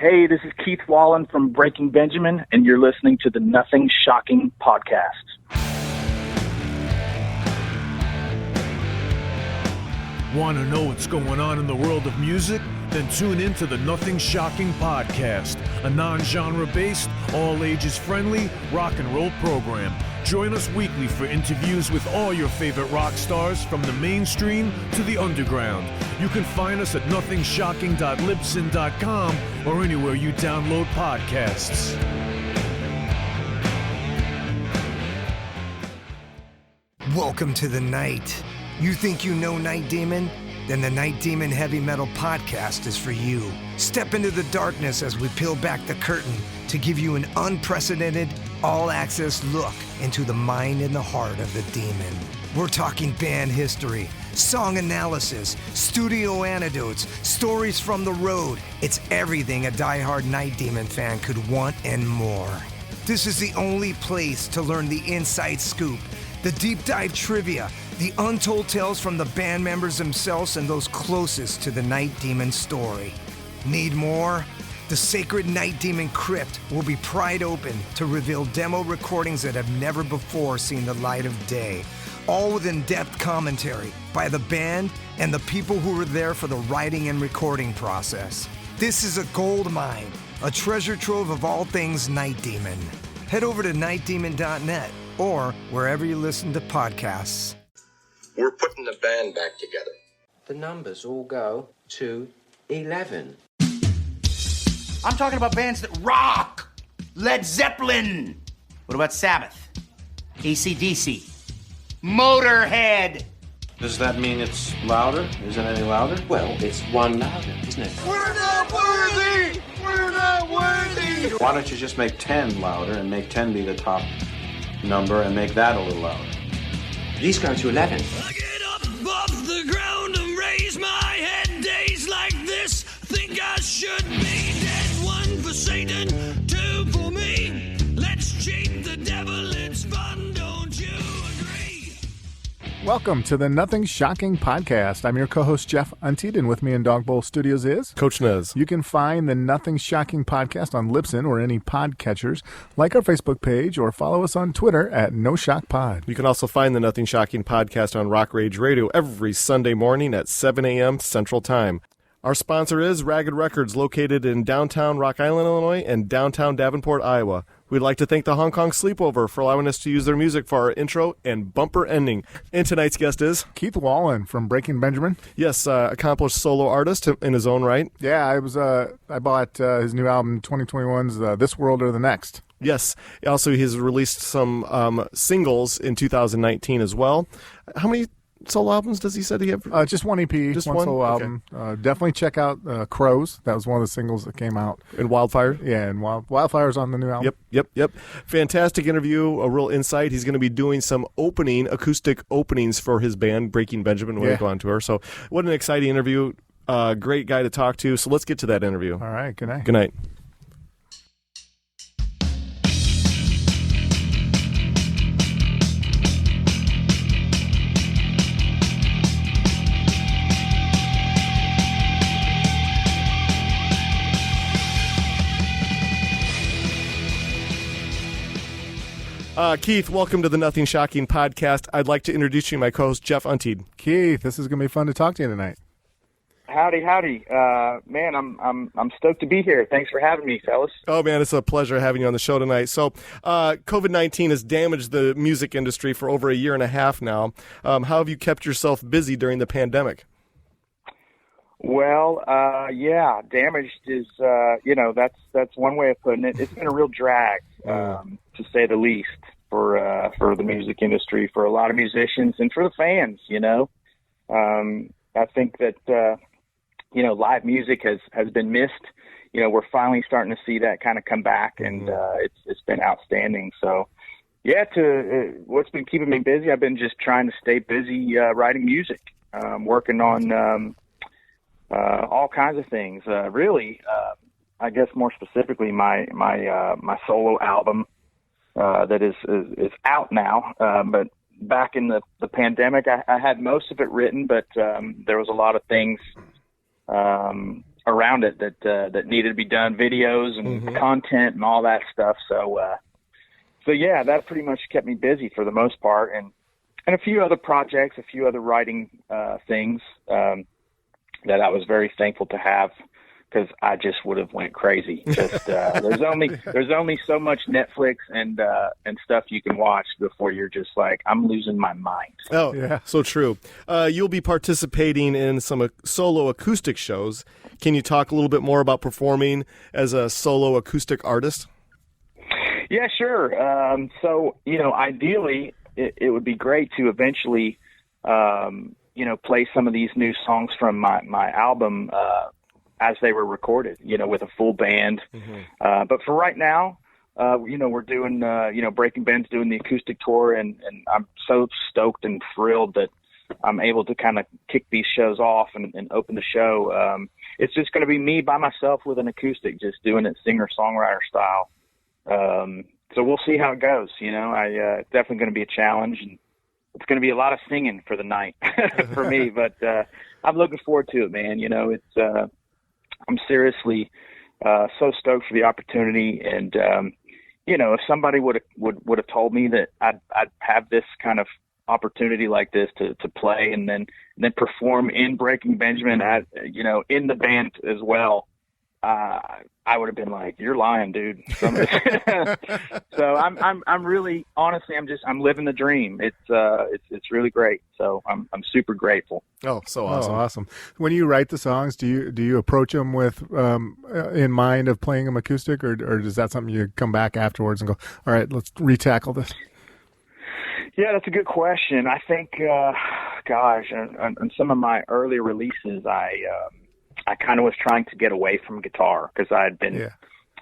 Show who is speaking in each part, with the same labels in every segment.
Speaker 1: Hey, this is Keith Wallen from Breaking Benjamin, and you're listening to the Nothing Shocking podcast.
Speaker 2: Want to know what's going on in the world of music? Then tune in to the Nothing Shocking podcast, a non-genre based, all ages friendly rock and roll program. Join us weekly for interviews with all your favorite rock stars from the mainstream to the underground. You can find us at nothingshocking.libsyn.com or anywhere you download podcasts.
Speaker 3: Welcome to the night. You think you know Night Demon? Then the Night Demon Heavy Metal Podcast is for you. Step into the darkness as we peel back the curtain to give you an unprecedented, all-access look into the mind and the heart of the demon. We're talking band history, song analysis, studio anecdotes, stories from the road. It's everything a diehard Night Demon fan could want and more. This is the only place to learn the inside scoop, the deep dive trivia, the untold tales from the band members themselves and those closest to the Night Demon story. Need more? The sacred Night Demon Crypt will be pried open to reveal demo recordings that have never before seen the light of day, all with in-depth commentary by the band and the people who were there for the writing and recording process. This is a gold mine, a treasure trove of all things Night Demon. Head over to nightdemon.net or wherever you listen to podcasts.
Speaker 4: We're putting the band back together.
Speaker 5: The numbers all go to 11.
Speaker 6: I'm talking about bands that rock. Led Zeppelin. What about Sabbath? AC/DC. Motorhead.
Speaker 7: Does that mean it's louder? Isn't it any louder?
Speaker 5: Well, it's one louder, isn't it?
Speaker 6: We're not worthy. We're not worthy.
Speaker 7: Why don't you just make 10 louder and make 10 be the top number and make that a little louder?
Speaker 5: These go to 11.
Speaker 8: I get up off the ground and raise my head. Days like this, think I should be dead. One for Satan, two for me. Let's cheat the devil, it's fun, don't you agree?
Speaker 9: Welcome to the Nothing Shocking podcast. I'm your co-host, Jeff Untied, and with me in Dog Bowl Studios is
Speaker 10: Coach Nez.
Speaker 9: You can find the Nothing Shocking podcast on Libsyn or any podcatchers. Like our Facebook page or follow us on Twitter at NoShockPod.
Speaker 10: You can also find the Nothing Shocking podcast on Rock Rage Radio every Sunday morning at 7 a.m. Central Time. Our sponsor is Ragged Records, located in downtown Rock Island, Illinois, and downtown Davenport, Iowa. We'd like to thank the Hong Kong Sleepover for allowing us to use their music for our intro and bumper ending. And tonight's guest is
Speaker 9: Keith Wallen from Breaking Benjamin.
Speaker 10: Yes, accomplished solo artist in his own right.
Speaker 9: Yeah, I bought his new album, 2021's This World or the Next.
Speaker 10: Yes. Also, he's released some singles in 2019 as well. How many solo albums does he say he have?
Speaker 9: Just one EP,
Speaker 10: just
Speaker 9: one solo album. Definitely check out Crows. That was one of the singles that came out.
Speaker 10: And Wildfire?
Speaker 9: Yeah, and Wildfire's on the new album.
Speaker 10: Yep. Fantastic interview, a real insight. He's going to be doing some acoustic openings for his band, Breaking Benjamin, when we go on tour. So what an exciting interview. Great guy to talk to. So let's get to that interview.
Speaker 9: All right, good night.
Speaker 10: Good night. Keith, welcome to the Nothing Shocking podcast. I'd like to introduce you to my co-host, Jeff Untied.
Speaker 9: Keith, this is going to be fun to talk to you tonight.
Speaker 1: Howdy. Man, I'm stoked to be here. Thanks for having me, fellas.
Speaker 10: Oh, man, it's a pleasure having you on the show tonight. So COVID-19 has damaged the music industry for over a year and a half now. How have you kept yourself busy during the pandemic?
Speaker 1: Well, damaged is, that's one way of putting it. It's been a real drag, to say the least, for the music industry, for a lot of musicians and for the fans, I think that, live music has been missed. We're finally starting to see that kind of come back, and it's been outstanding. So, what's been keeping me busy, I've been just trying to stay busy writing music, working on all kinds of things. I guess more specifically, my solo album that is out now. But back in the pandemic, I had most of it written, but there was a lot of things around it that needed to be done, videos and content and all that stuff. So yeah, that pretty much kept me busy for the most part, and a few other projects, a few other writing things that I was very thankful to have, because I just would have went crazy. Just there's only so much Netflix and stuff you can watch before you're just like, I'm losing my mind.
Speaker 10: Oh, yeah, so true. You'll be participating in some solo acoustic shows. Can you talk a little bit more about performing as a solo acoustic artist?
Speaker 1: Yeah, sure. So, ideally, it would be great to eventually, play some of these new songs from my album as they were recorded, with a full band. But for right now, we're doing, Breaking Ben's doing the acoustic tour, and I'm so stoked and thrilled that I'm able to kind of kick these shows off and open the show. It's just going to be me by myself with an acoustic, just doing it singer-songwriter style. So we'll see how it goes. It's definitely going to be a challenge, and it's going to be a lot of singing for the night for me, but I'm looking forward to it, man. I'm seriously so stoked for the opportunity, and if somebody would have told me that I'd have this kind of opportunity like this to play and then perform in Breaking Benjamin in the band as well, I would have been like, "You're lying, dude." So I'm really, honestly, I'm living the dream. It's really great. So I'm super grateful.
Speaker 10: Oh, so awesome!
Speaker 9: Oh, awesome. When you write the songs, do you approach them with in mind of playing them acoustic, or is that something you come back afterwards and go, "All right, let's retackle this"?
Speaker 1: Yeah, that's a good question. I think, on some of my earlier releases, I kind of was trying to get away from guitar, because I had been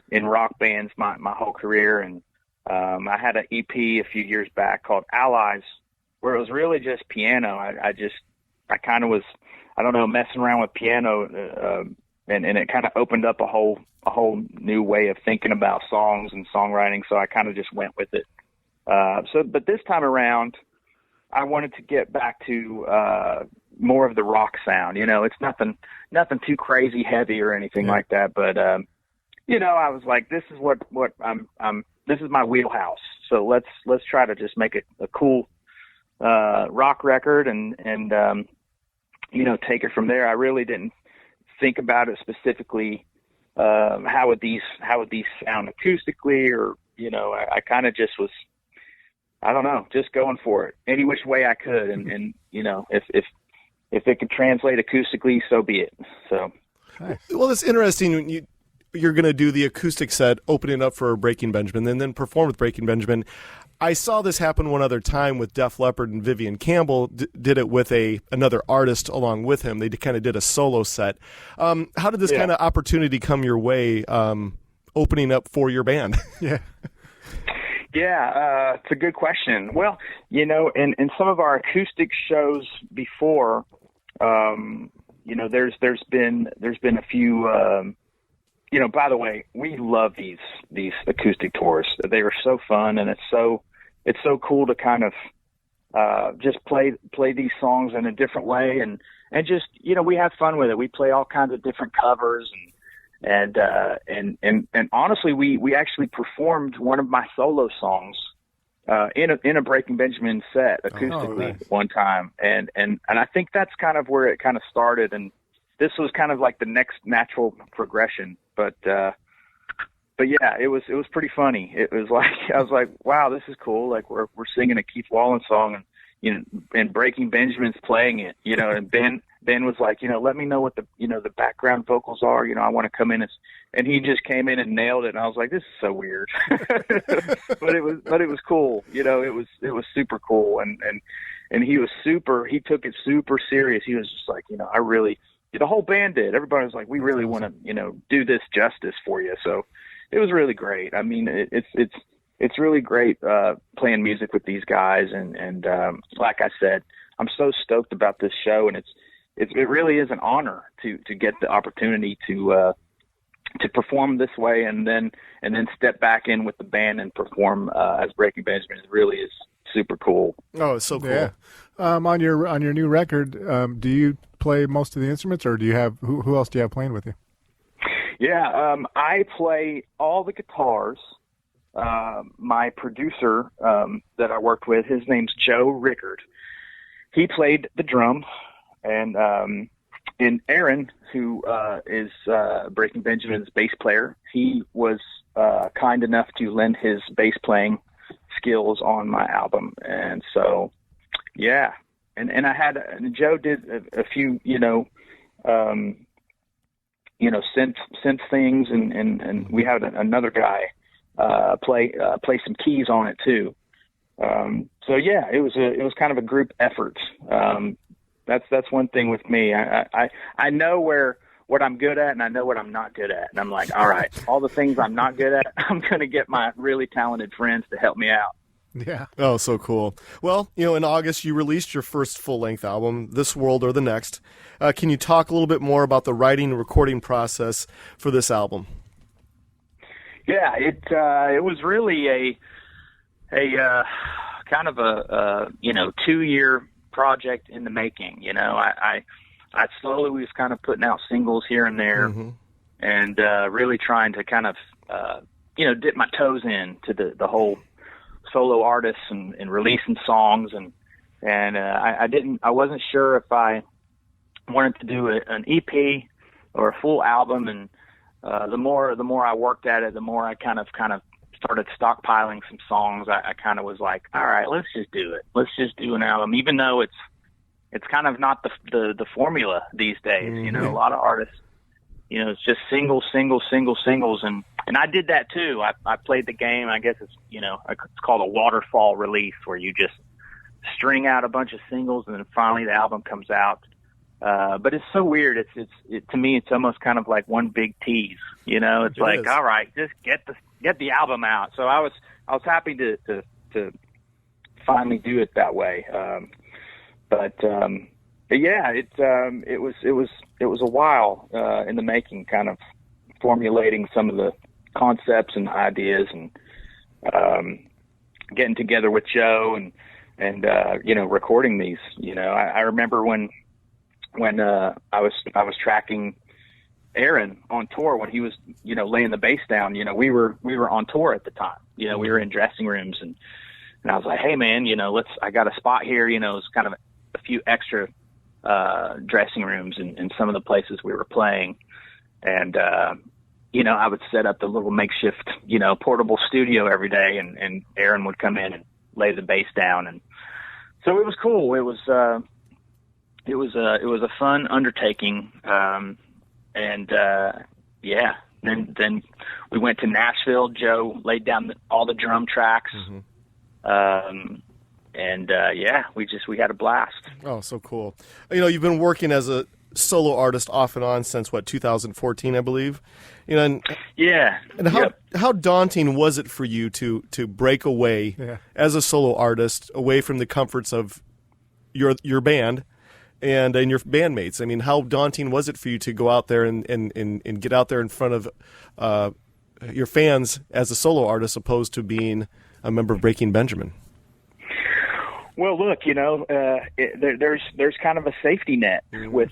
Speaker 1: in rock bands my whole career, and I had an EP a few years back called Allies, where it was really just piano. I kind of was, I don't know, messing around with piano, and it kind of opened up a whole new way of thinking about songs and songwriting. So I kind of just went with it. But this time around, I wanted to get back to more of the rock sound. It's nothing too crazy heavy or anything like that. But I was like, this is what this is my wheelhouse. So let's try to just make it a cool rock record and take it from there. I really didn't think about it specifically. How would these sound acoustically, or I kind of just was, I don't know, just going for it any which way I could, and if it could translate acoustically, so be it. So,
Speaker 10: well, it's interesting when you're going to do the acoustic set, opening up for Breaking Benjamin, and then perform with Breaking Benjamin. I saw this happen one other time with Def Leppard, and Vivian Campbell did it with another artist along with him. They kind of did a solo set. How did this kind of opportunity come your way, opening up for your band?
Speaker 1: Yeah, it's a good question. Well, in some of our acoustic shows before, there's been a few. By the way, we love these acoustic tours. They are so fun, and it's so cool to kind of just play these songs in a different way, and just we have fun with it. We play all kinds of different covers, and honestly, we actually performed one of my solo songs in a Breaking Benjamin set acoustically one time, and I think that's kind of where it kind of started, and this was kind of like the next natural progression. But yeah, it was pretty funny. It was like, I was like, wow, this is cool. Like we're singing a Keith Wallen song, and and Breaking Benjamin's playing it, and Ben was like, let me know what the background vocals are. I want to come in and he just came in and nailed it. And I was like, this is so weird, but it was cool. It was super cool. And he took it super serious. He was just like, the whole band did. Everybody was like, we really want to, do this justice for you. So it was really great. I mean, it's really great, playing music with these guys. And like I said, I'm so stoked about this show, and it really is an honor to get the opportunity to perform this way, and then step back in with the band and perform as Breaking Benjamin. It really is super cool.
Speaker 10: Oh, it's so cool.
Speaker 9: Yeah. On your new record, do you play most of the instruments, or do you have who else do you have playing with you?
Speaker 1: Yeah, I play all the guitars. My producer that I worked with, his name's Joe Rickard. He played the drum, and Aaron, who is Breaking Benjamin's bass player, he was kind enough to lend his bass playing skills on my album. And so, yeah, and Joe did a few, synth things, and we had another guy play some keys on it too. So yeah, it was kind of a group effort. That's one thing with me. I know what I'm good at, and I know what I'm not good at, and I'm like, all right, all the things I'm not good at, I'm gonna get my really talented friends to help me out.
Speaker 10: Yeah. Oh, so cool. Well, in August you released your first full-length album, This World or the Next. Can you talk a little bit more about the writing and recording process for this album? Yeah,
Speaker 1: it was really a kind of a 2-year project in the making. I slowly was kind of putting out singles here and there, and really trying to kind of dip my toes into the whole solo artists and releasing songs, and I wasn't sure if I wanted to do an EP or a full album, and the more I worked at it, the more I kind of started stockpiling some songs. I kind of was like, all right, let's just do it. Let's just do an album, even though it's kind of not the formula these days. A lot of artists, it's just singles, and I did that too. I played the game. I guess it's called a waterfall release, where you just string out a bunch of singles and then finally the album comes out. But it's so weird. To me, it's almost kind of like one big tease. It's like, all right, just get the album out. So I was happy to finally do it that way. But yeah, it was a while in the making, kind of formulating some of the concepts and ideas, and getting together with Joe and recording these. I remember when I was tracking Aaron on tour when he was laying the bass down. We were on tour at the time. We were in dressing rooms, and I was like, hey man, I got a spot here. It's kind of a few extra dressing rooms in some of the places we were playing, and I would set up the little makeshift portable studio every day, and Aaron would come in and lay the bass down, and so it was cool. It was a fun undertaking, and then we went to Nashville. Joe laid down all the drum tracks, we had a blast.
Speaker 10: Oh, so cool. You've been working as a solo artist off and on since 2014, I believe. And how daunting was it for you to break away as a solo artist, away from the comforts of your band and your bandmates? I mean, how daunting was it for you to go out there and get out there in front of your fans as a solo artist, opposed to being a member of Breaking Benjamin?
Speaker 1: Well, look, there's kind of a safety net with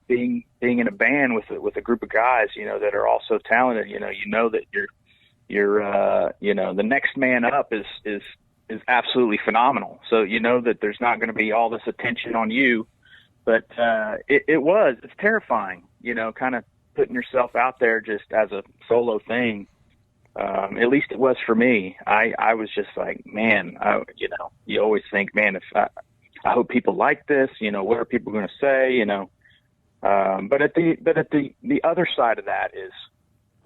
Speaker 1: being in a band with a group of guys, that are all so talented. That you're the next man up is absolutely phenomenal. So that there's not going to be all this attention on you, but it's terrifying. Kind of putting yourself out there just as a solo thing. At least it was for me. I was just like, man, you always think, man, if I hope people like this, what are people going to say, but at the other side of that is,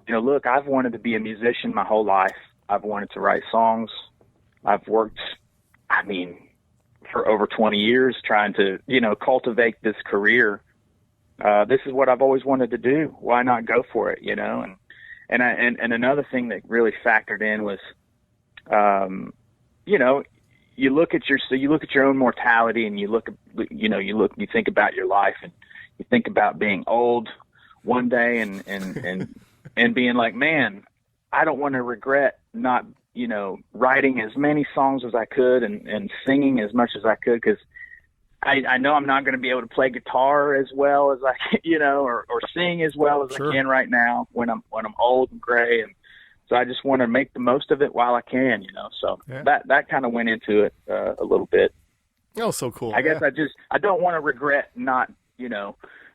Speaker 1: look, I've wanted to be a musician my whole life. I've wanted to write songs. I've worked, for over 20 years trying to, cultivate this career. This is what I've always wanted to do. Why not go for it, And another thing that really factored in was, you look at your own mortality, and you think about your life, and you think about being old one day and being like, man, I don't want to regret not, writing as many songs as I could and singing as much as I could. 'Cause I know I'm not going to be able to play guitar as well as I can, or sing as well as I can right now when I'm old and gray. And so I just want to make the most of it while I can, so that kind of went into it a little bit.
Speaker 10: Oh, so cool.
Speaker 1: I guess I don't want to regret not,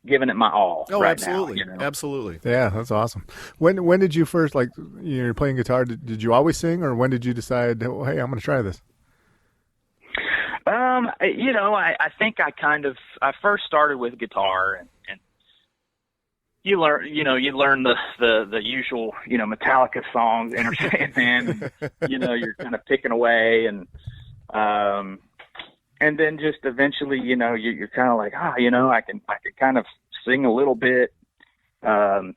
Speaker 1: giving it my all.
Speaker 10: Oh,
Speaker 1: right
Speaker 10: absolutely.
Speaker 1: now,
Speaker 10: Absolutely.
Speaker 9: Yeah, that's awesome. When did you first, you're playing guitar, did you always sing, or when did you decide, oh, hey, I'm going to try this?
Speaker 1: I think I first started with guitar and you learn the usual, Metallica songs, Enter Sandman, and, you're kind of picking away and then just eventually, you're kind of like, I can kind of sing a little bit. My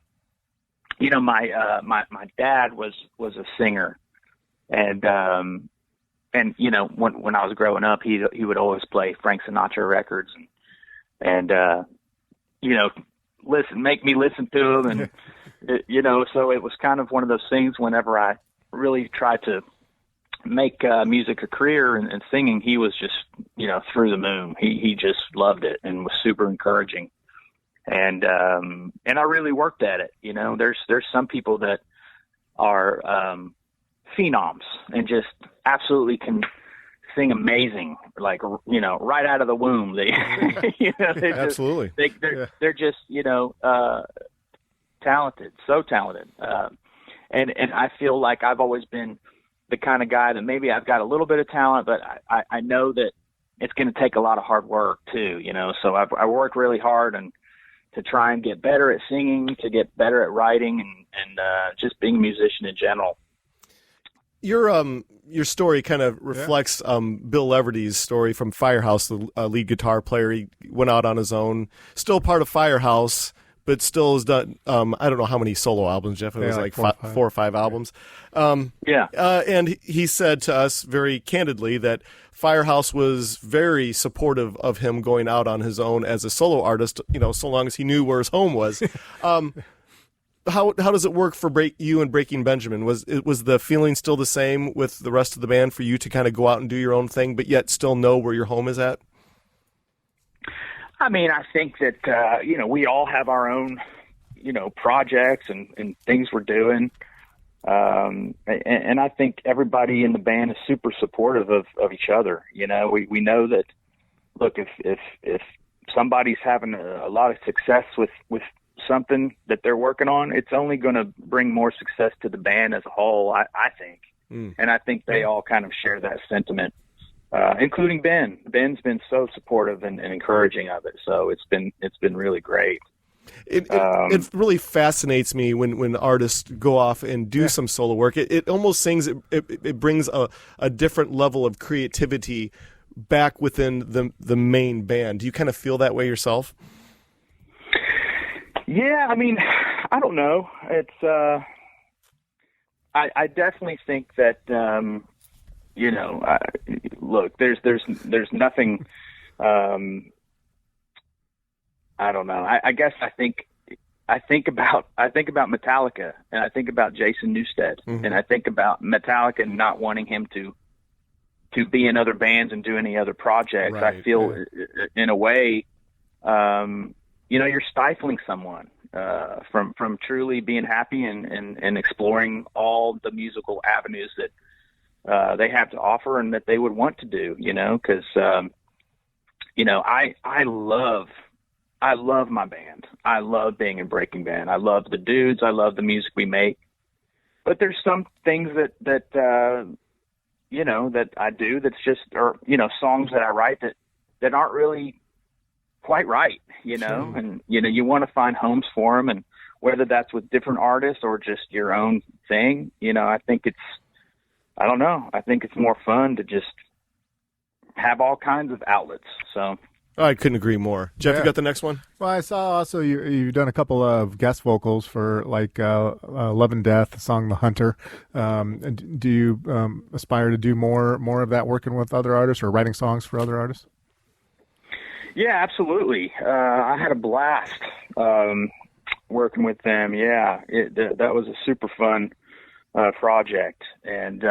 Speaker 1: dad was a singer and when I was growing up, he would always play Frank Sinatra records and make me listen to them. And, so it was kind of one of those things whenever I really tried to make music a career and singing, he was just, through the moon. He just loved it and was super encouraging. And I really worked at it. There's some people that are phenoms and just absolutely can sing amazing, right out of the womb. They,
Speaker 10: absolutely.
Speaker 1: They're just, talented, so talented. And I feel like I've always been the kind of guy that maybe I've got a little bit of talent, but I know that it's going to take a lot of hard work too, so I work really hard and to try and get better at singing, to get better at writing and just being a musician in general.
Speaker 10: Your story kind of reflects Bill Leverty's story from Firehouse, the lead guitar player. He went out on his own, still part of Firehouse, but still has done, I don't know how many solo albums, Jeff. It was like four or five albums. And he said to us very candidly that Firehouse was very supportive of him going out on his own as a solo artist, so long as he knew where his home was. How does it work for you and Breaking Benjamin? Was the feeling still the same with the rest of the band for you to kind of go out and do your own thing, but yet still know where your home is at?
Speaker 1: I mean, I think that, we all have our own, projects and things we're doing. And I think everybody in the band is super supportive of each other. We know that, look, if somebody's having a lot of success with something that they're working on, it's only going to bring more success to the band as a whole, I think. And I think they all kind of share that sentiment. Including Ben. Ben's been so supportive and encouraging of it. So it's been really great.
Speaker 10: It really fascinates me when artists go off and do some solo work. It almost it brings a different level of creativity back within the main band. Do you kind of feel that way yourself?
Speaker 1: Yeah, I mean, I don't know. It's I definitely think that look, there's nothing. I don't know. I guess I think about Metallica, and I think about Jason Newsted, and I think about Metallica not wanting him to be in other bands and do any other projects. Right, I feel in a way, you're stifling someone from truly being happy and exploring all the musical avenues that they have to offer and that they would want to do, because, I love my band. I love being in Breaking Band. I love the dudes. I love the music we make. But there's some things that I do that's just, or, songs that I write that aren't really quite right, and, you want to find homes for them. And whether that's with different artists or just your own thing, I think I don't know. I think it's more fun to just have all kinds of outlets. So
Speaker 10: I couldn't agree more. Jeff, you got the next one?
Speaker 9: Well, I saw also you've done a couple of guest vocals for Love and Death, the song The Hunter. Do you aspire to do more of that, working with other artists or writing songs for other artists?
Speaker 1: Yeah, absolutely. I had a blast working with them. Yeah, that was a super fun project, and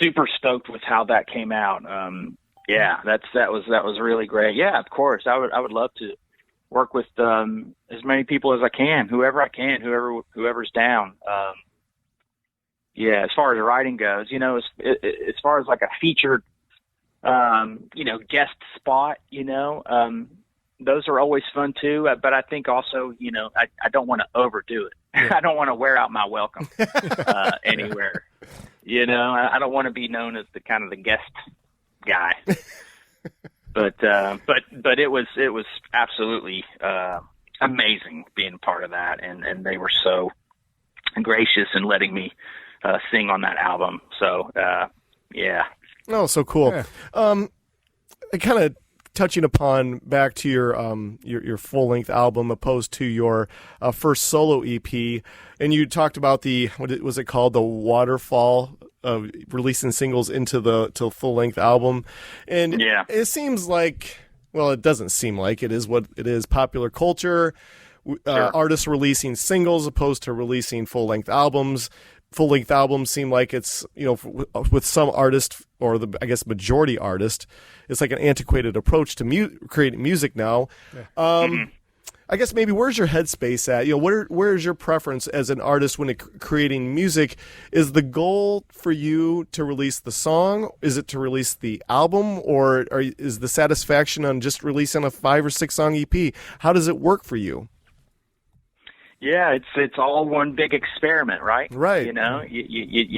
Speaker 1: super stoked with how that came out. Yeah, that was really great. Yeah, of course. I would love to work with as many people as I can, whoever's down. Yeah, as far as writing goes, as far as like a featured, guest spot, those are always fun too. But I think also, I don't want to overdo it. Yeah. I don't want to wear out my welcome anywhere. I don't want to be known as the kind of the guest guy. But it was absolutely amazing being part of that, and they were so gracious in letting me sing on that album. So yeah.
Speaker 10: Oh, so cool. Yeah. Kind of touching upon back to your full length album opposed to your first solo EP, and you talked about what was it called, the waterfall of releasing singles into the full length album, and yeah. It seems like, well, it doesn't seem like, it is what it is, popular culture. Sure. Artists releasing singles opposed to releasing full length albums. Full length albums seem like it's, with some artists, or I guess majority artists, it's like an antiquated approach to creating music now. Yeah. I guess maybe where's your headspace at? Where is your preference as an artist when creating music? Is the goal for you to release the song? Is it to release the album, or is the satisfaction on just releasing a 5 or 6 song EP? How does it work for you?
Speaker 1: Yeah, it's all one big experiment, right?
Speaker 10: Right.
Speaker 1: You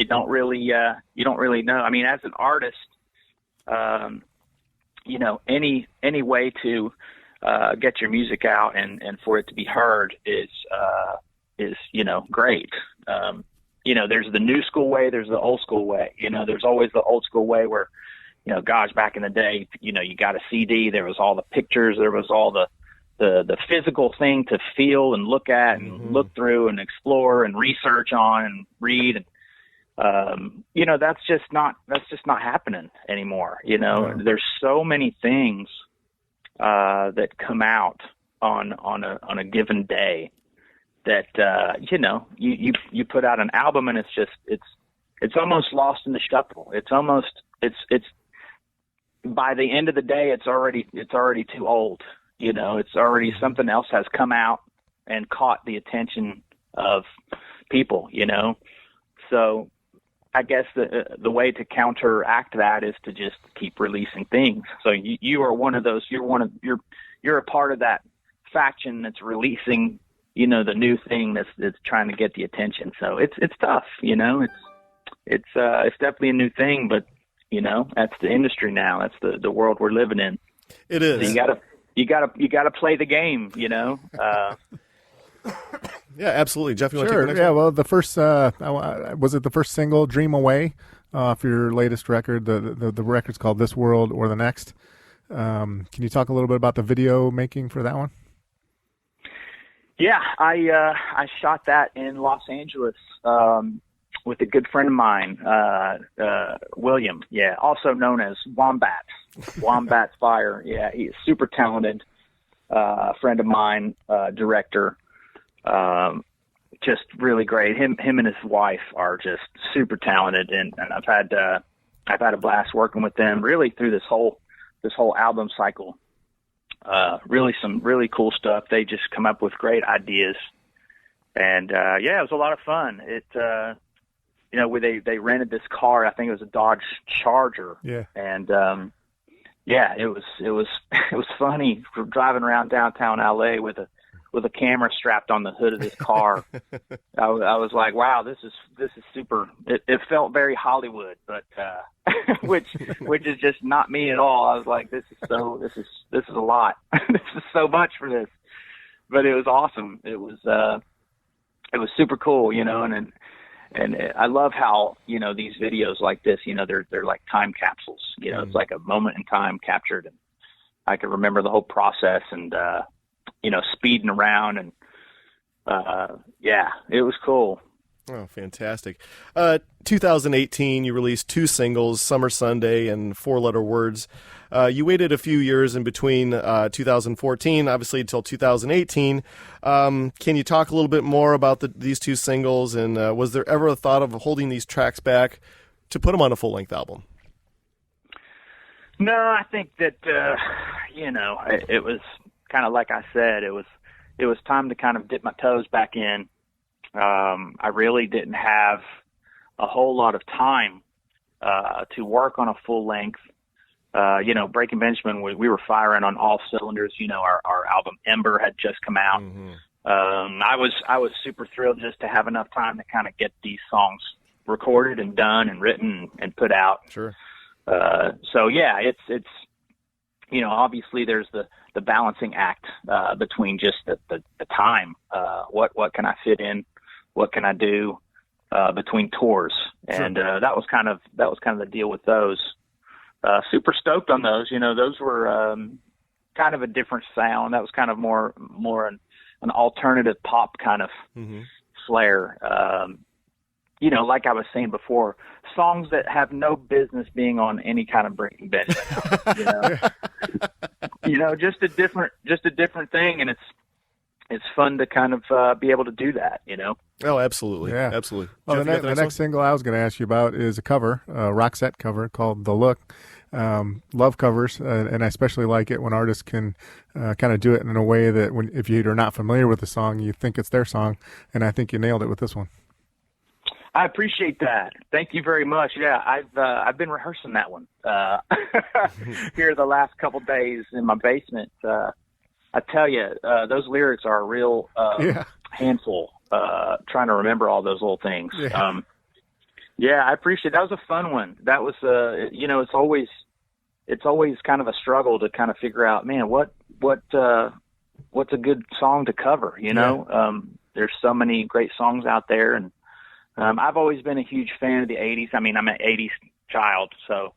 Speaker 1: don't really know. I mean, as an artist, any way to get your music out and for it to be heard is great. There's the new school way, there's the old school way. There's always the old school way where, gosh, back in the day, you got a CD, there was all the pictures, there was all the physical thing to feel and look at and look through and explore and research on and read. And, that's just not happening anymore. There's so many things that come out on a given day that, you put out an album and it's almost lost in the shuffle. It's by the end of the day, it's already too old. It's already, something else has come out and caught the attention of people, So I guess the way to counteract that is to just keep releasing things. So you are one of those, you're a part of that faction that's releasing, the new thing that's trying to get the attention. So it's tough, it's definitely a new thing, but that's the industry now. That's the world we're living in.
Speaker 10: It is.
Speaker 1: So you gotta play the game,
Speaker 10: Yeah, absolutely. Jeff, you want to take the next
Speaker 9: one?
Speaker 10: Well,
Speaker 9: the first, was it the first single, Dream Away, for your latest record? The record's called This World or the Next. Can you talk a little bit about the video making for that one?
Speaker 1: Yeah, I shot that in Los Angeles with a good friend of mine, William, also known as Wombat. Wombat's Fire. Yeah, he's super talented friend of mine, director. Just really great. Him and his wife are just super talented, and I've had a blast working with them really through this whole album cycle. Really some really cool stuff. They just come up with great ideas, and it was a lot of fun. Where they rented this car. I think it was a Dodge Charger. Yeah, and it was funny driving around downtown LA with a camera strapped on the hood of this car. I was like, wow, this is super. It felt very Hollywood, but which is just not me at all. I was like, this is a lot. This is so much for this, but it was awesome. It was super cool, and I love how, these videos like this, they're like time capsules, it's like a moment in time captured, and I can remember the whole process and, speeding around and, it was cool.
Speaker 10: Oh, fantastic. 2018, you released 2 singles, Summer Sunday and 4 Letter Words. You waited a few years in between 2014, obviously, until 2018. Can you talk a little bit more about these 2 singles, and was there ever a thought of holding these tracks back to put them on a full-length album?
Speaker 1: No, I think that it was kind of like I said. It was time to kind of dip my toes back in. I really didn't have a whole lot of time to work on a full length. Breaking Benjamin, we were firing on all cylinders. Our album Ember had just come out.
Speaker 10: Mm-hmm.
Speaker 1: I was super thrilled just to have enough time to kind of get these songs recorded and done and written and put out.
Speaker 10: Sure.
Speaker 1: So yeah, it's obviously there's the balancing act between just the time. What can I fit in? What can I do between tours?
Speaker 10: Sure.
Speaker 1: And that was kind of the deal with those. Super stoked on those. Those were kind of a different sound. That was kind of more an alternative pop kind of flair. Like I was saying before, songs that have no business being on any kind of Breaking Benjamin. Just a different thing, and it's fun to kind of be able to do that.
Speaker 10: Oh, absolutely.
Speaker 9: Yeah,
Speaker 10: absolutely.
Speaker 9: Well,
Speaker 10: Jeff,
Speaker 9: the next single I was going to ask you about is a cover, a Roxette cover called "The Look." Love covers, and I especially like it when artists can kind of do it in a way that if you're not familiar with the song, you think it's their song, and I think you nailed it with this one.
Speaker 1: I appreciate that. Thank you very much. Yeah, I've been rehearsing that one here the last couple days in my basement. I tell you, those lyrics are a real handful. Trying to remember all those little things. Yeah. I appreciate it. That was a fun one. That was it's always kind of a struggle to kind of figure out, man, what's a good song to cover. There's so many great songs out there, and I've always been a huge fan of the 80s. I mean, I'm an 80s child, so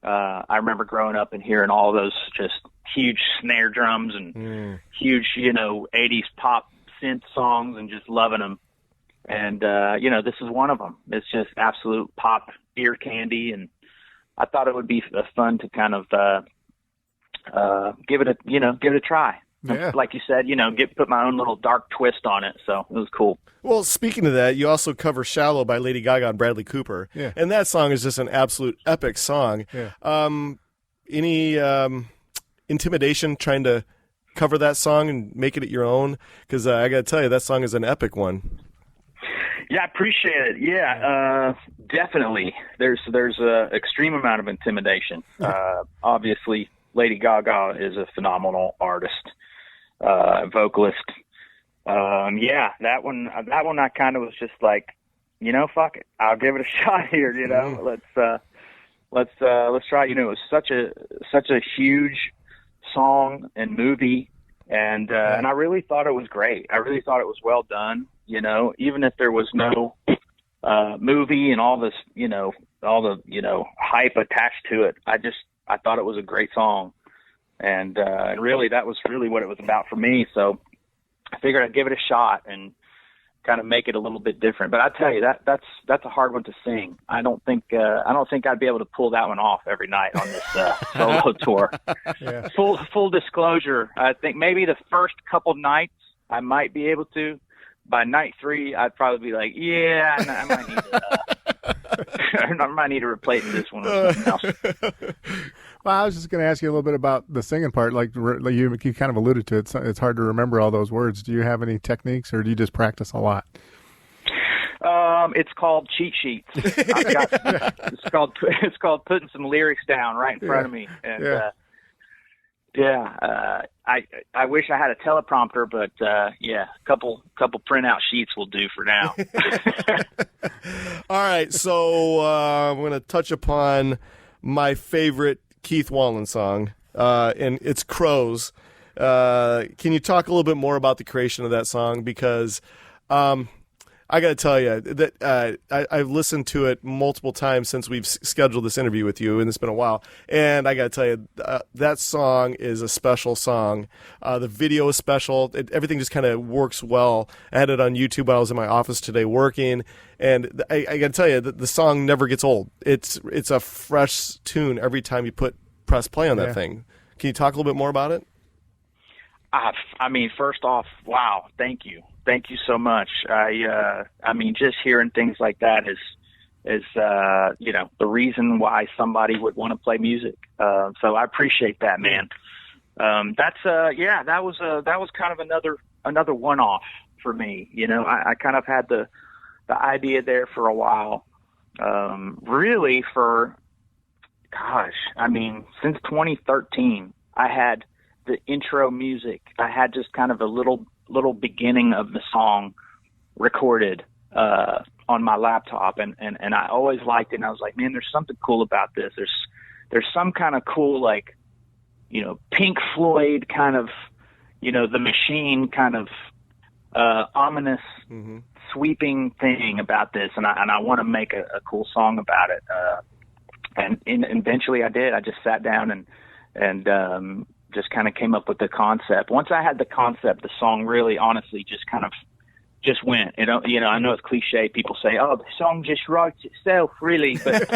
Speaker 1: I remember growing up and hearing all those just huge snare drums and huge, 80s pop synth songs and just loving them. And, this is one of them. It's just absolute pop ear candy. And I thought it would be fun to kind of give it a try. Yeah. Like you said, put my own little dark twist on it. So it was cool.
Speaker 10: Well, speaking of that, you also cover Shallow by Lady Gaga and Bradley Cooper. Yeah. And that song is just an absolute epic song. Yeah. Any intimidation trying to cover that song and make it your own? Because I got to tell you, that song is an epic one.
Speaker 1: Yeah, I appreciate it. Yeah, definitely. There's a extreme amount of intimidation. Obviously, Lady Gaga is a phenomenal artist, vocalist. That one I kind of was just like, fuck it, I'll give it a shot here. Let's try. It was such a huge song and movie, and I really thought it was great. I really thought it was well done. Even if there was no movie and all this, all the hype attached to it, I thought it was a great song, and really that was really what it was about for me. So I figured I'd give it a shot and kind of make it a little bit different. But I tell you, that's a hard one to sing. I don't think I'd be able to pull that one off every night on this solo tour. Yeah. Full disclosure, I think maybe the first couple nights I might be able to. By night 3, I'd probably be like, yeah, I might need to replace this one with something else.
Speaker 9: Well, I was just going to ask you a little bit about the singing part. Like you kind of alluded to it. It's hard to remember all those words. Do you have any techniques, or do you just practice a lot?
Speaker 1: It's called cheat sheets. It's called putting some lyrics down right in front of me, and I wish I had a teleprompter, but a couple printout sheets will do for now.
Speaker 10: All right, so I'm going to touch upon my favorite Keith Wallen song, and it's Crows. Can you talk a little bit more about the creation of that song? Because I got to tell you that I've listened to it multiple times since we've scheduled this interview with you, and it's been a while. And I got to tell you, that song is a special song. The video is special. Everything just kind of works well. I had it on YouTube while I was in my office today working, and I got to tell you that the song never gets old. It's a fresh tune every time you press play on that thing. Can you talk a little bit more about it?
Speaker 1: I mean, first off, wow, thank you so much. I mean, just hearing things like that the reason why somebody would want to play music. So I appreciate that, man. That was kind of another one-off for me. I kind of had the idea there for a while, really since 2013, I had the intro music. I had just kind of a little beginning of the song recorded on my laptop, and I always liked it. And I was like, man, there's something cool about this. There's some kind of cool, like, Pink Floyd kind of, the Machine kind of ominous sweeping thing about this, and I want to make a cool song about it. And eventually I did. I just sat down and just kind of came up with the concept. Once I had the concept, the song really honestly just went. I know it's cliche. People say, "Oh, the song just writes itself," really, but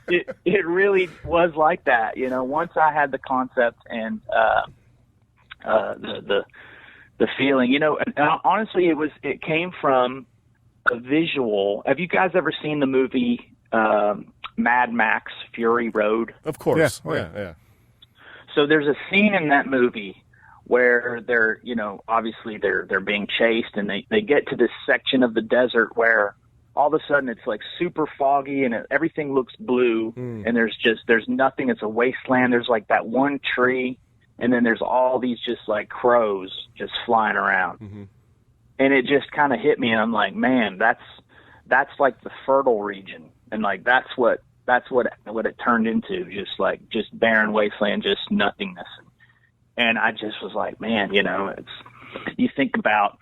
Speaker 1: it really was like that. Once I had the concept and the feeling, and honestly, it came from a visual. Have you guys ever seen the movie Mad Max Fury Road?
Speaker 10: Of course.
Speaker 9: Yeah.
Speaker 1: So there's a scene in that movie where they're, obviously they're being chased, and they get to this section of the desert where all of a sudden it's like super foggy and everything looks blue, and there's nothing. It's a wasteland. There's like that one tree, and then there's all these just like crows just flying around. And it just kind of hit me, and I'm like, man, that's like the fertile region, and like that's what it turned into, just barren wasteland, just nothingness. And I just was like, man, you think about,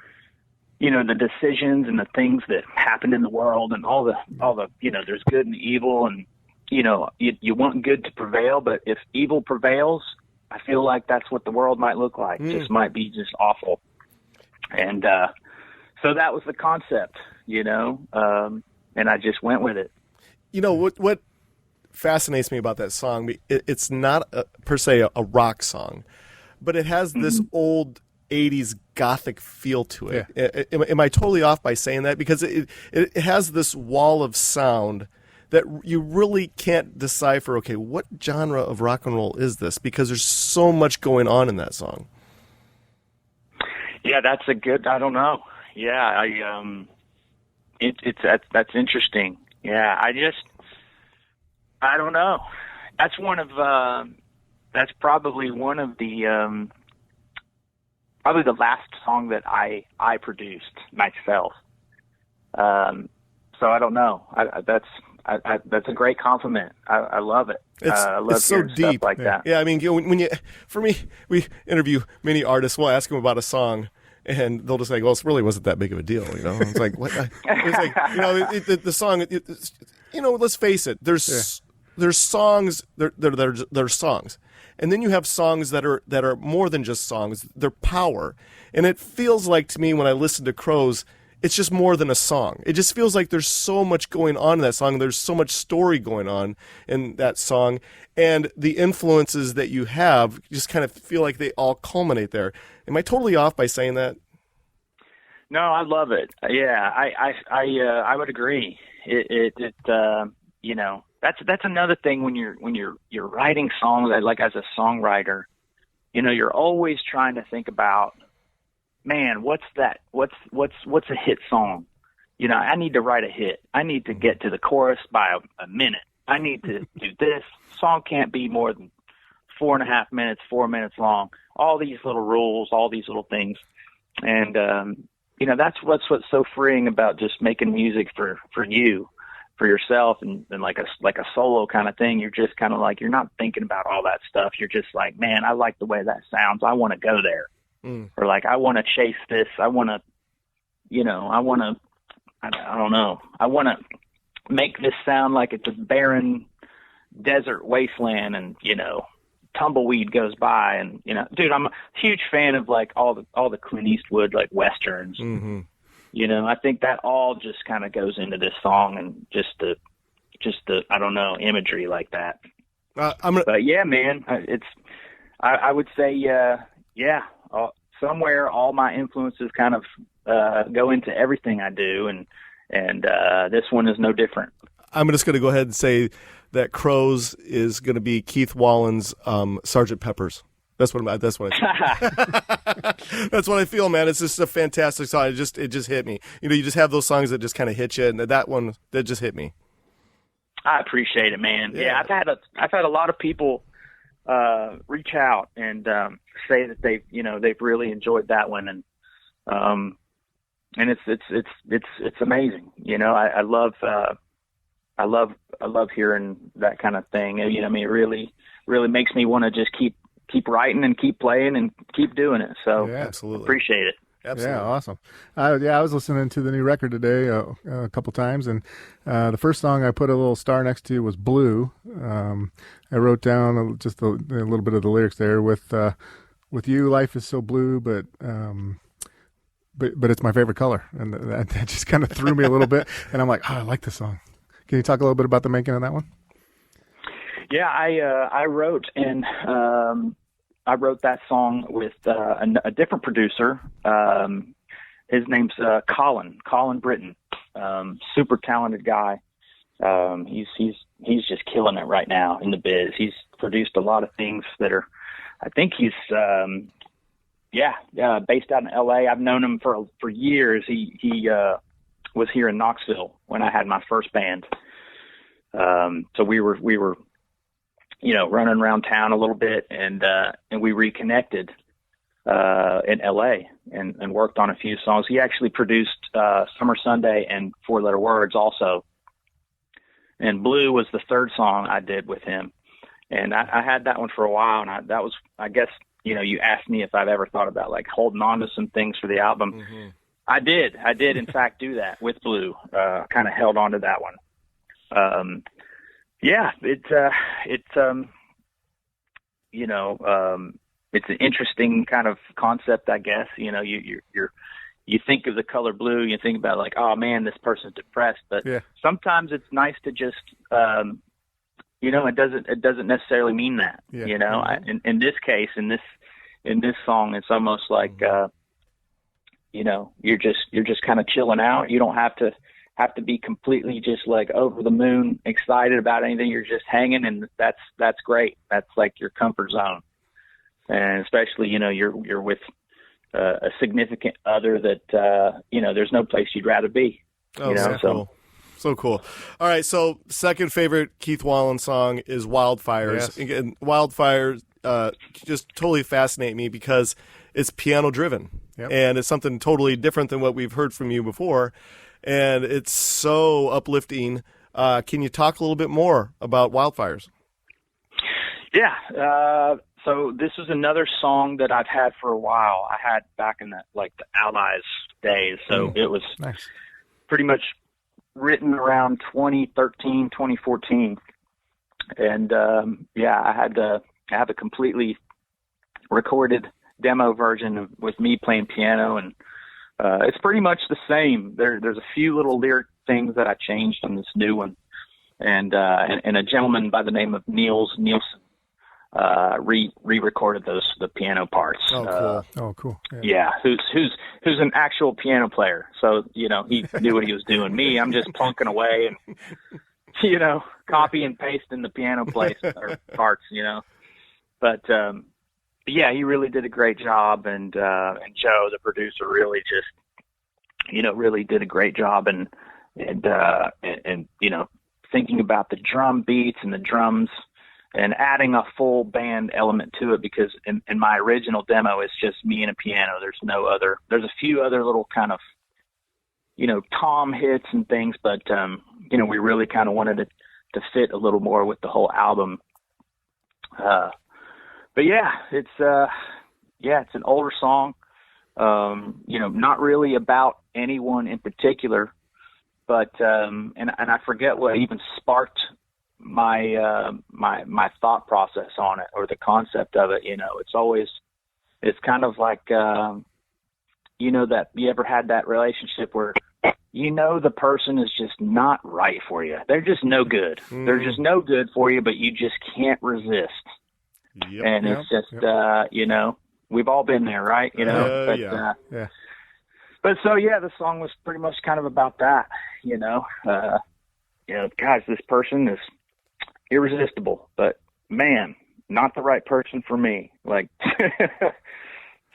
Speaker 1: the decisions and the things that happen in the world, and all the, there's good and evil, and, you want good to prevail, but if evil prevails, I feel like that's what the world might look like. Just might be just awful. And, so that was the concept, and I just went with it.
Speaker 10: What fascinates me about that song, it's not per se a rock song, but it has this old 80s gothic feel to it. Yeah. Am I totally off by saying that? Because it has this wall of sound that you really can't decipher, okay, what genre of rock and roll is this? Because there's so much going on in that song.
Speaker 1: Yeah, I don't know. Yeah, that's interesting. Yeah, I don't know. That's that's probably one of the, probably the last song that I produced myself. So I don't know. That's a great compliment. I love it. I love
Speaker 10: it's so deep
Speaker 1: stuff like that.
Speaker 10: Yeah, I mean, for me, we interview many artists. We'll ask them about a song, and they'll just say, "Well, it really wasn't that big of a deal," It's like what? It's like the song. Let's face it. There's songs. They're songs, and then you have songs that are more than just songs. They're power, and it feels like to me when I listen to Crows, it's just more than a song. It just feels like there's so much going on in that song. There's so much story going on in that song, and the influences that you have just kind of feel like they all culminate there. Am I totally off by saying that?
Speaker 1: No, I love it. Yeah, I would agree. That's another thing when you're writing songs, like as a songwriter, you're always trying to think about, man, what's a hit song? I need to write a hit. I need to get to the chorus by a minute. I need to do this. Song can't be more than 4.5 minutes, 4 minutes long. All these little rules, all these little things. And, that's what's so freeing about just making music for you, for yourself, and like a solo kind of thing. You're just kind of like, you're not thinking about all that stuff. You're just like, man, I like the way that sounds. I want to go there. Or like, I want to chase this. I want to, I don't know. I want to make this sound like it's a barren desert wasteland, and, tumbleweed goes by, and, dude, I'm a huge fan of like all the Clint Eastwood, like Westerns.
Speaker 10: Mm-hmm.
Speaker 1: I think that all just kind of goes into this song, and just the I don't know, imagery like that. But yeah, man, I would say, somewhere all my influences kind of go into everything I do, and And this one is no different.
Speaker 10: I'm just going to go ahead and say that Crows is going to be Keith Wallen's Sgt. Pepper's. That's what I that's what I feel, man. It's just a fantastic song. It just hit me. You know, you just have those songs that just kind of hit you, and that one that just hit me.
Speaker 1: I appreciate it, man. Yeah, I've had a lot of people reach out and say that they've really enjoyed that one, and it's amazing. You know, I love hearing that kind of thing. You know, I mean, it really makes me want to just keep writing and keep playing and keep doing it. So
Speaker 10: yeah, absolutely
Speaker 1: appreciate it.
Speaker 10: Absolutely.
Speaker 9: Yeah, awesome. I was listening to the new record today a couple times, and the first song I put a little star next to was Blue. I wrote down just a little bit of the lyrics there. With you, life is so blue, but it's my favorite color, and that just kind of threw me a little bit. And I'm like, I like this song. Can you talk a little bit about the making of that one?
Speaker 1: Yeah, I wrote that song with a different producer. His name's Colin Britton. Super talented guy. He's just killing it right now in the biz. He's produced a lot of things that are, I think he's based out in LA. I've known him for years. He was here in Knoxville when I had my first band. So we were running around town a little bit, and we reconnected in LA and worked on a few songs. He actually produced Summer Sunday and Four Letter Words also. And Blue was the third song I did with him. And I had that one for a while, and that was, I guess, you asked me if I've ever thought about like holding on to some things for the album. Mm-hmm. I did in fact do that with Blue, kind of held on to that one. It's an interesting kind of concept, I guess. You know, you think of the color blue, you think about like, oh man, this person's depressed, but sometimes it's nice to just, it doesn't necessarily mean that, in this case, in this song, it's almost like, you're just kind of chilling out. You don't have to be completely just like over the moon excited about anything. You're just hanging, and that's great. That's like your comfort zone. And especially, you're with a significant other that, there's no place you'd rather be.
Speaker 10: Cool. So cool. All right. So second favorite Keith Wallen song is Wildfires.
Speaker 9: Yes.
Speaker 10: And Wildfires just totally fascinate me because it's piano driven.
Speaker 9: Yep.
Speaker 10: And it's something totally different than what we've heard from you before. And it's so uplifting. Can you talk a little bit more about Wildfires?
Speaker 1: Yeah. So this is another song that I've had for a while. I had back in the Allies days. So it was pretty much written around 2013, 2014. And I have a completely recorded demo version with me playing piano, and it's pretty much the same. There's a few little lyric things that I changed on this new one, and a gentleman by the name of Nielsen re-recorded the piano parts.
Speaker 9: Cool.
Speaker 1: Yeah, who's an actual piano player, so he knew what he was doing. Me, I'm just plunking away and copy and pasting the piano place or parts, but yeah, he really did a great job, and Joe, the producer, really just really did a great job, and thinking about the drum beats and the drums and adding a full band element to it, because in my original demo, it's just me and a piano. There's a few other little kind of, tom hits and things, but, we really kind of wanted it to fit a little more with the whole album. But yeah, it's an older song, not really about anyone in particular, but, and I forget what even sparked my thought process on it, or the concept of it. It's kind of like, that you ever had that relationship where, the person is just not right for you. They're just no good. They're just no good for you, but you just can't resist.
Speaker 10: Yep,
Speaker 1: and it's just, we've all been there, right? But so, the song was pretty much kind of about that, gosh, this person is irresistible, but man, not the right person for me. Like,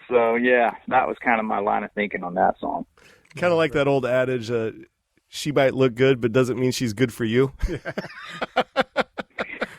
Speaker 1: so yeah, that was kind of my line of thinking on that song.
Speaker 10: Kind of like that old adage, she might look good, but doesn't mean she's good for you.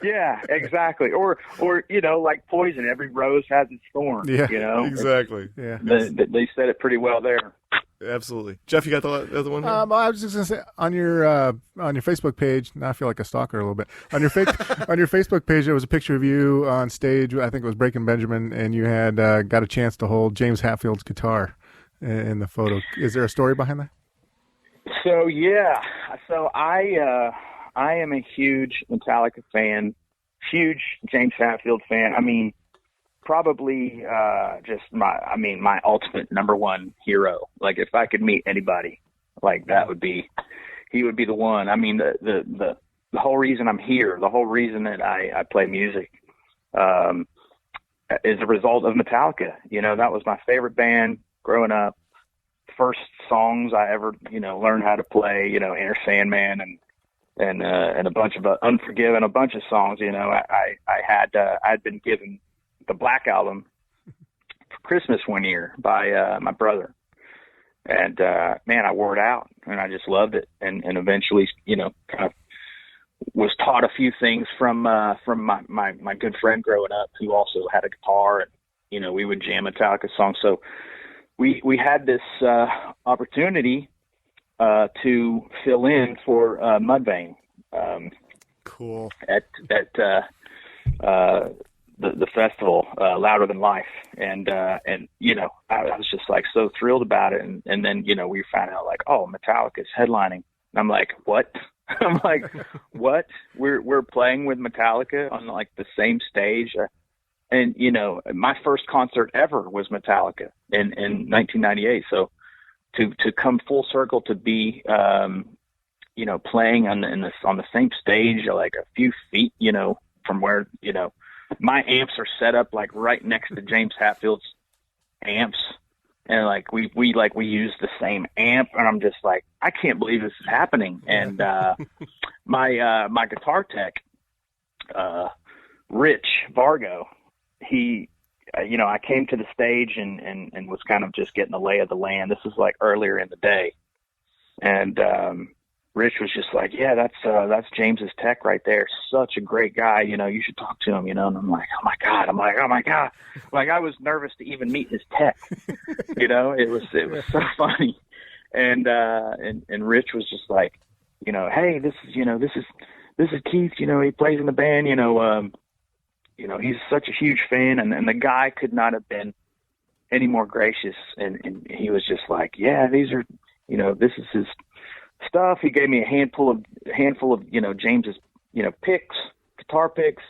Speaker 1: Yeah, exactly. Or like Poison, every rose has its thorn.
Speaker 10: Yeah, exactly.
Speaker 9: Yeah,
Speaker 1: they said it pretty well there.
Speaker 10: Absolutely. Jeff, you got the other one here?
Speaker 9: I was just going to say, on your Facebook page, now I feel like a stalker a little bit. On your Facebook page, there was a picture of you on stage. I think it was Breaking Benjamin, and you had got a chance to hold James Hetfield's guitar in the photo. Is there a story behind that?
Speaker 1: So yeah, I am a huge Metallica fan, huge James Hetfield fan. I mean, probably my ultimate number one hero. Like, if I could meet anybody, like, he would be the one. I mean, the whole reason I'm here, the whole reason that I play music, is a result of Metallica. That was my favorite band growing up. First songs I ever, learned how to play, Enter Sandman and a bunch of Unforgiven, a bunch of songs. I'd been given the Black Album for Christmas one year by my brother, and man, I wore it out, and I just loved it, and eventually, kind of was taught a few things from my good friend growing up, who also had a guitar, and we would jam Metallica songs. So we had this opportunity to fill in for Mudvayne.
Speaker 10: Cool.
Speaker 1: At the festival, Louder Than Life, and I was just like so thrilled about it, and then we found out, like, oh, Metallica's headlining, and I'm like, what? I'm like, what? We're playing with Metallica on, like, the same stage. And, my first concert ever was Metallica in 1998. So to come full circle, to be, playing on the same stage, like a few feet, from where, my amps are set up, like, right next to James Hetfield's amps. And, like, we use the same amp, and I'm just like, I can't believe this is happening. And my guitar tech, Rich Vargo, he, I came to the stage and was kind of just getting the lay of the land. This was, like, earlier in the day, and Rich was just like, yeah, that's James's tech right there. Such a great guy. You should talk to him, and I'm like, oh my God. Like, I was nervous to even meet his tech. It was so funny. And Rich was just like, hey, this is Keith, he plays in the band, he's such a huge fan, and the guy could not have been any more gracious. And he was just like, yeah, these are, this is his stuff. He gave me a handful of James's, picks, guitar picks.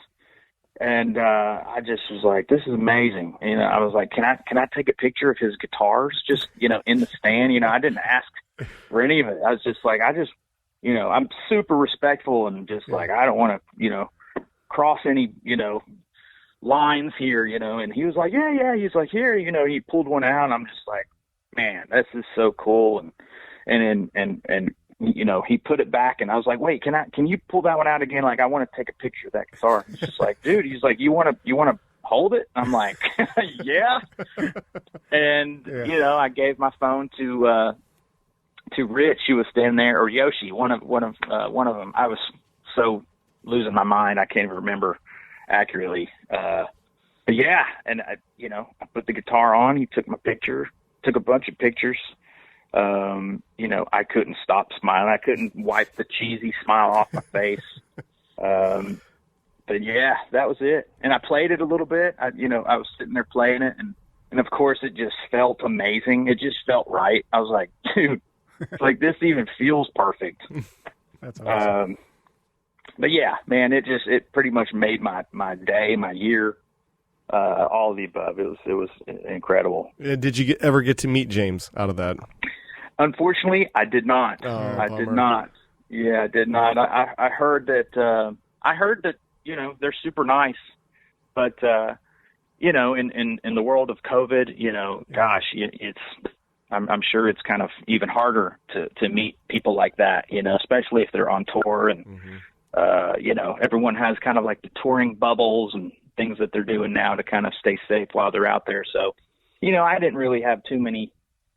Speaker 1: And, I just was like, this is amazing. I was like, can I take a picture of his guitars just, in the stand? I didn't ask for any of it. I was just like, I'm super respectful, and just like, I don't want to, cross any, lines here, and he was like, yeah. He's like, here, he pulled one out, and I'm just like, man, this is so cool. And he put it back, and I was like, wait, can you pull that one out again? Like, I want to take a picture of that guitar. He's just like, dude, he's like, you want to hold it? I'm like, yeah. And, I gave my phone to Rich, who was standing there, or Yoshi, one of them. I was so losing my mind, I can't even remember accurately. But yeah, and I put the guitar on. He took my picture, took a bunch of pictures. I couldn't stop smiling. I couldn't wipe the cheesy smile off my face. But yeah, that was it. And I played it a little bit. I was sitting there playing it, and of course it just felt amazing. It just felt right. I was like, dude, like, this even feels perfect.
Speaker 9: That's awesome.
Speaker 1: But yeah, man, it pretty much made my day, my year, all of the above. It was incredible.
Speaker 10: Did you ever get to meet James out of that?
Speaker 1: Unfortunately, I did not.
Speaker 10: I
Speaker 1: did not. Yeah, I did not. I heard that. They're super nice, but in the world of COVID, gosh, it's I'm sure it's kind of even harder to meet people like that, especially if they're on tour and, everyone has kind of like the touring bubbles and things that they're doing now to kind of stay safe while they're out there. So, I didn't really have too many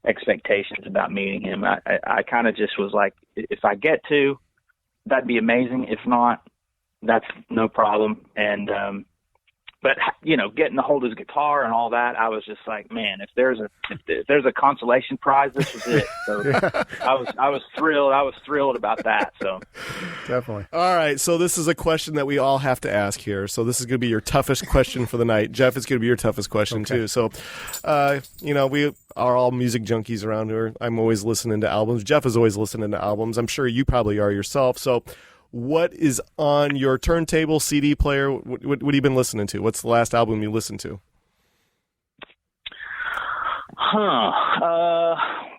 Speaker 1: expectations about meeting him. I kind of just was like, if I get to, that'd be amazing. If not, that's no problem. And, but getting to hold his guitar and all that, I was just like, man, if there's a consolation prize, this was it. So yeah. I was thrilled. I was thrilled about that. So
Speaker 9: definitely.
Speaker 10: All right. So this is a question that we all have to ask here. So this is going to be your toughest question for the night. Jeff, it's going to be your toughest question too. So, we are all music junkies around here. I'm always listening to albums. Jeff is always listening to albums. I'm sure you probably are yourself. So, what is on your turntable, CD player? What have you been listening to? What's the last album you listened to?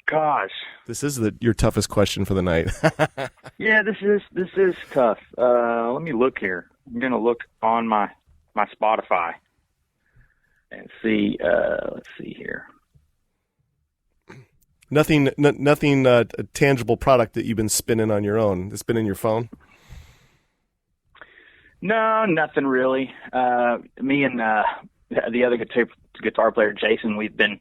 Speaker 1: Gosh.
Speaker 10: This is your toughest question for the night.
Speaker 1: Yeah, this is tough. Let me look here. I'm gonna look on my Spotify and see. Let's see here.
Speaker 10: Nothing tangible product that you've been spinning on your own. It's been in your phone.
Speaker 1: No, nothing really. Me and the other guitar player, Jason, we've been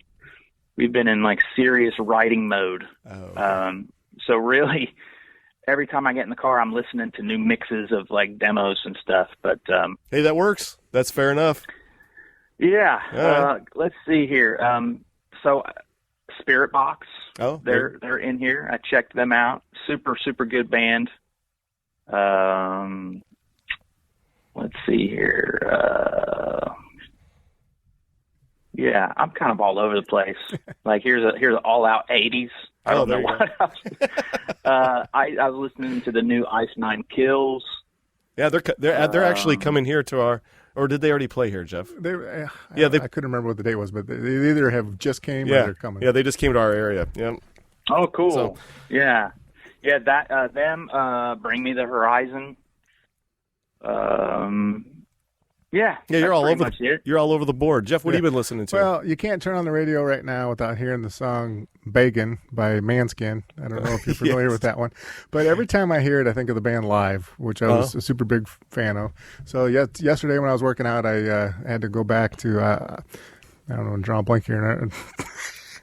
Speaker 1: in like serious writing mode.
Speaker 10: Oh, okay.
Speaker 1: So really, every time I get in the car, I'm listening to new mixes of like demos and stuff. But
Speaker 10: hey, that works. That's fair enough.
Speaker 1: Yeah.
Speaker 10: Right.
Speaker 1: Let's see here. So Spirit Box.
Speaker 10: Oh,
Speaker 1: they're in here. I checked them out. Super, super good band. Let's see here. Yeah, I'm kind of all over the place. Like here's an all out 80s. I don't know what else. I was listening to the new Ice Nine Kills.
Speaker 10: Yeah, they're actually coming here to our. Or did they already play here, Jeff?
Speaker 9: I couldn't remember what the date was, but they either have just came or they're coming.
Speaker 10: Yeah, they just came to our area. Yeah.
Speaker 1: Oh, cool.
Speaker 10: So,
Speaker 1: yeah. That them. Bring Me the Horizon. Yeah,
Speaker 10: you're all over. You're all over the board, Jeff. What have you been listening to?
Speaker 9: Well, you can't turn on the radio right now without hearing the song "Beggin" by Manskin. I don't know if you're familiar with that one, but every time I hear it, I think of the band Live, which I was a super big fan of. So yesterday when I was working out, I had to go back to I don't know, draw a blank here.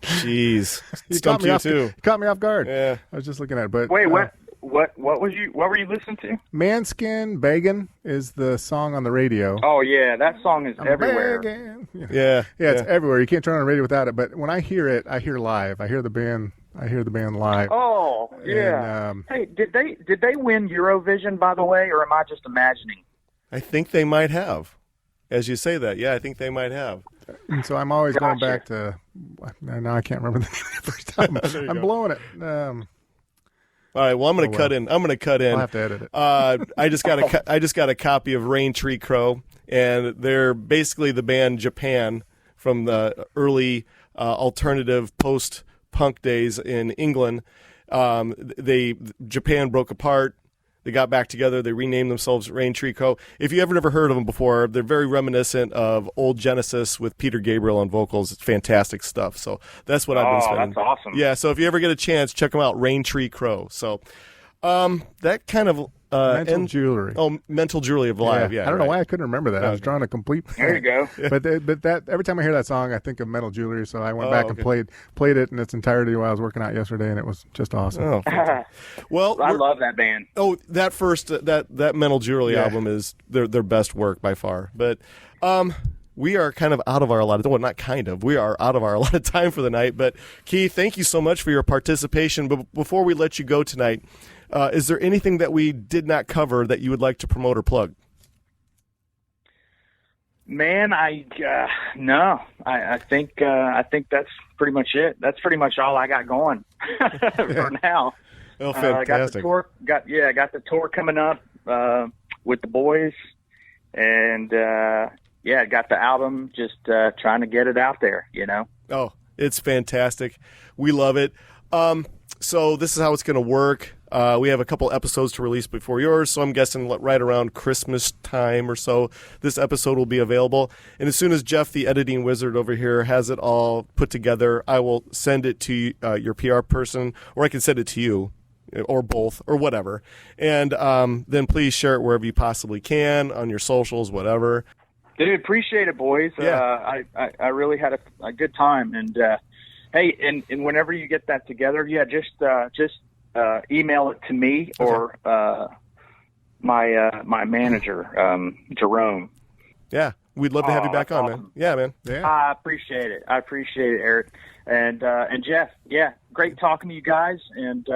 Speaker 10: Jeez, stumped you too.
Speaker 9: Caught me off guard.
Speaker 10: Yeah,
Speaker 9: I was just looking at it. But
Speaker 1: wait, what were you listening to?
Speaker 9: Manskin, Beggin is the song on the radio.
Speaker 1: Oh yeah, that song is everywhere.
Speaker 10: Yeah,
Speaker 9: it's everywhere. You can't turn on the radio without it. But when I hear it, I hear Live. I hear the band live.
Speaker 1: Oh yeah. And, hey, did they win Eurovision, by the way, or am I just imagining?
Speaker 10: I think they might have. As you say that, yeah, I think they might have.
Speaker 9: And so I'm always going back to. Now I can't remember the name of the first time. I'm blowing it.
Speaker 10: All right. Well, I'm going to cut in. I'll
Speaker 9: have to edit it.
Speaker 10: I just got a copy of Rain Tree Crow, and they're basically the band Japan from the early alternative post-punk days in England. Japan broke apart. They got back together. They renamed themselves Rain Tree Crow. If you ever never heard of them before, they're very reminiscent of old Genesis with Peter Gabriel on vocals. It's fantastic stuff. So that's what I've been spending.
Speaker 1: Oh, that's awesome.
Speaker 10: Yeah, so if you ever get a chance, check them out, Rain Tree Crow. So that kind of...
Speaker 9: Mental Jewelry.
Speaker 10: Oh, Mental Jewelry of Live, yeah.
Speaker 9: I don't know why I couldn't remember that. I was drawing a complete...
Speaker 1: There you go.
Speaker 9: But that every time I hear that song, I think of Mental Jewelry, so I went back and played it in its entirety while I was working out yesterday, and it was just awesome.
Speaker 10: Oh, well,
Speaker 1: I love that band.
Speaker 10: Oh, that first that Mental Jewelry album is their best work by far. But we are kind of out of our allotted... Well, not kind of. We are out of our allotted time for the night. But, Keith, thank you so much for your participation. But before we let you go tonight... is there anything that we did not cover that you would like to promote or plug?
Speaker 1: Man, no. I think that's pretty much it. That's pretty much all I got going for now.
Speaker 10: Oh, fantastic!
Speaker 1: Got the tour coming up with the boys, and got the album. Just trying to get it out there. Oh,
Speaker 10: it's fantastic. We love it. So this is how it's going to work. We have a couple episodes to release before yours, so I'm guessing right around Christmas time or so, this episode will be available. And as soon as Jeff, the editing wizard over here, has it all put together, I will send it to your PR person, or I can send it to you, or both, or whatever. And then please share it wherever you possibly can, on your socials, whatever.
Speaker 1: Dude, appreciate it, boys.
Speaker 10: Yeah.
Speaker 1: I really had a good time. And hey, and whenever you get that together, just email it to me or my manager, Jerome.
Speaker 10: Yeah, we'd love to have you back on, man. Yeah, man. Yeah.
Speaker 1: I appreciate it, Eric. And Jeff, great talking to you guys. And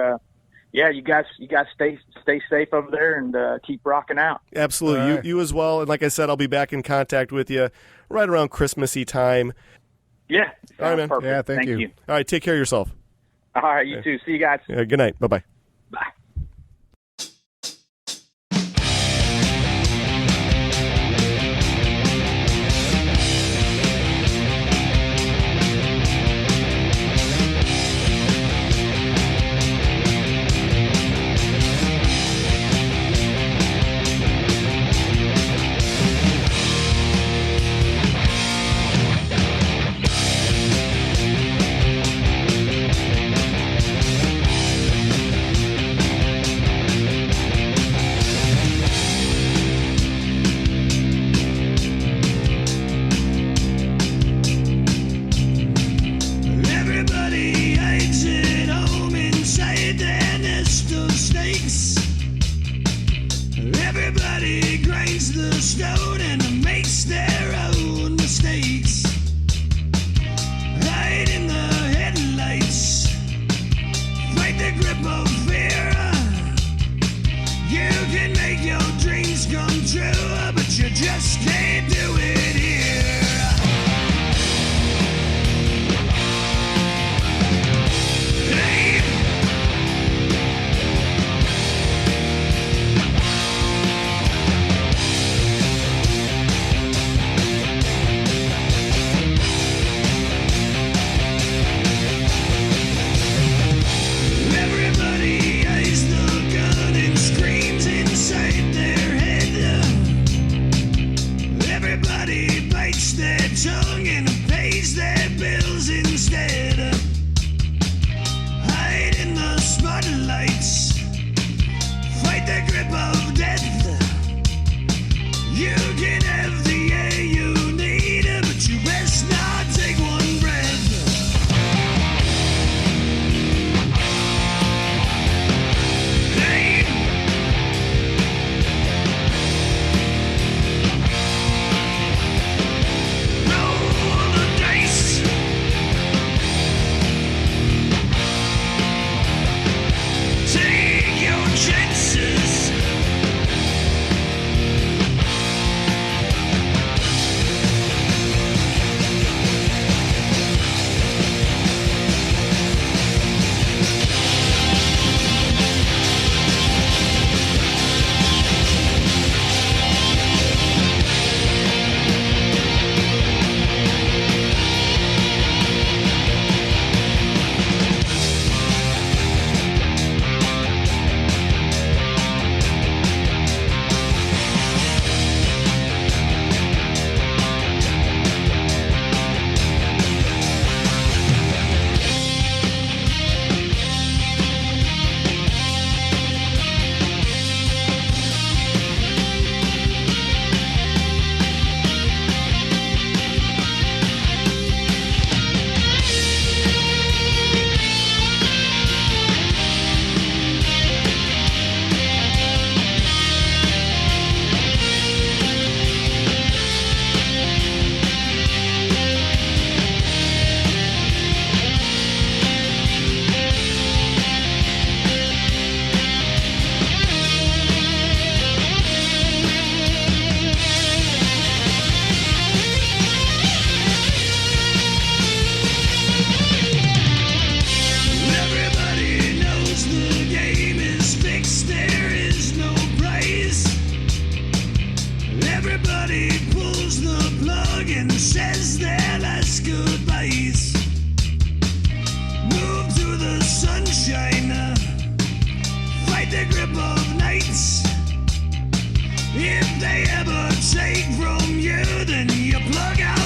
Speaker 1: you guys stay safe over there and keep rocking out.
Speaker 10: Absolutely. Right. You as well. And like I said, I'll be back in contact with you right around Christmassy time.
Speaker 1: Yeah.
Speaker 10: All right, man.
Speaker 1: Perfect.
Speaker 9: Yeah, thank you.
Speaker 10: All right, take care of yourself.
Speaker 1: All right, you too. See you guys.
Speaker 10: Yeah, good night. Bye-bye.
Speaker 1: Bye.
Speaker 8: Everybody the grip of nights. If they ever take from you, then you plug out